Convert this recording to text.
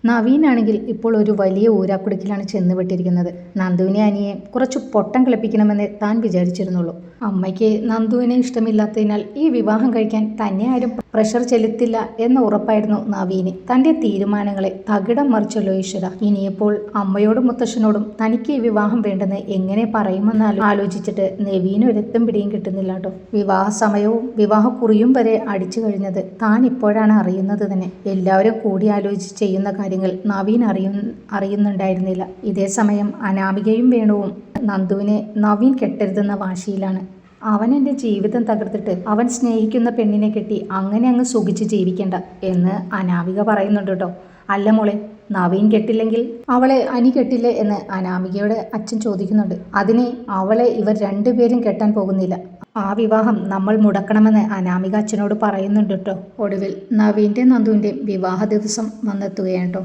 നവീനാണെങ്കിൽ ഇപ്പോൾ ഒരു വലിയ ഊരാക്കുടുക്കിലാണ് ചെന്നുപെട്ടിരിക്കുന്നത്. നന്ദുവിനെ അനിയെ കുറച്ച് പൊട്ടം കളിപ്പിക്കണമെന്ന് താൻ വിചാരിച്ചിരുന്നുള്ളൂ. അമ്മയ്ക്ക് നന്ദുവിനെ ഇഷ്ടമില്ലാത്തതിനാൽ ഈ വിവാഹം കഴിക്കാൻ തന്നെ ആരും പ്രഷർ ചെലുത്തില്ല എന്ന ഉറപ്പായിരുന്നു നവീന്. തൻ്റെ തീരുമാനങ്ങളെ തകിടം മറിച്ചല്ലോ ഈശ്വര. ഇനിയിപ്പോൾ അമ്മയോടും മുത്തശ്ശനോടും തനിക്ക് ഈ വിവാഹം വേണ്ടെന്ന് എങ്ങനെ പറയുമെന്ന് ആലോചിച്ചിട്ട് നവീന് ഒരെത്തും പിടിയും കിട്ടുന്നില്ല കേട്ടോ. വിവാഹ സമയവും വിവാഹക്കുറിയും വരെ അടിച്ചു കഴിഞ്ഞത് താൻ ഇപ്പോഴാണ് അറിയുന്നത് തന്നെ. എല്ലാവരും കൂടി ആലോചിച്ച് ചെയ്യുന്ന കാര്യങ്ങൾ നവീൻ അറിയുന്നുണ്ടായിരുന്നില്ല. ഇതേ സമയം അനാമികയും വേണുവും നന്ദുവിനെ നവീൻ കെട്ടരുതെന്ന വാശിയിലാണ്. അവൻ എൻ്റെ ജീവിതം തകർത്തിട്ട് അവൻ സ്നേഹിക്കുന്ന പെണ്ണിനെ കെട്ടി അങ്ങനെ അങ്ങ് സുഖിച്ച് ജീവിക്കണ്ട എന്ന് അനാമിക പറയുന്നുണ്ട് കേട്ടോ. അല്ല മോളെ, നവീൻ കെട്ടില്ലെങ്കിൽ അവളെ അനി കെട്ടില്ലേ എന്ന് അനാമികയുടെ അച്ഛൻ ചോദിക്കുന്നുണ്ട്. അതിനെ അവളെ ഇവർ രണ്ടുപേരും കെട്ടാൻ പോകുന്നില്ല. ആ വിവാഹം നമ്മൾ മുടക്കണമെന്ന് അനാമിക അച്ഛനോട് പറയുന്നുണ്ട് കേട്ടോ. ഒടുവിൽ നവീൻ്റെ നന്ദുവിൻ്റെ വിവാഹ ദിവസം വന്നെത്തുകയാണ് കേട്ടോ.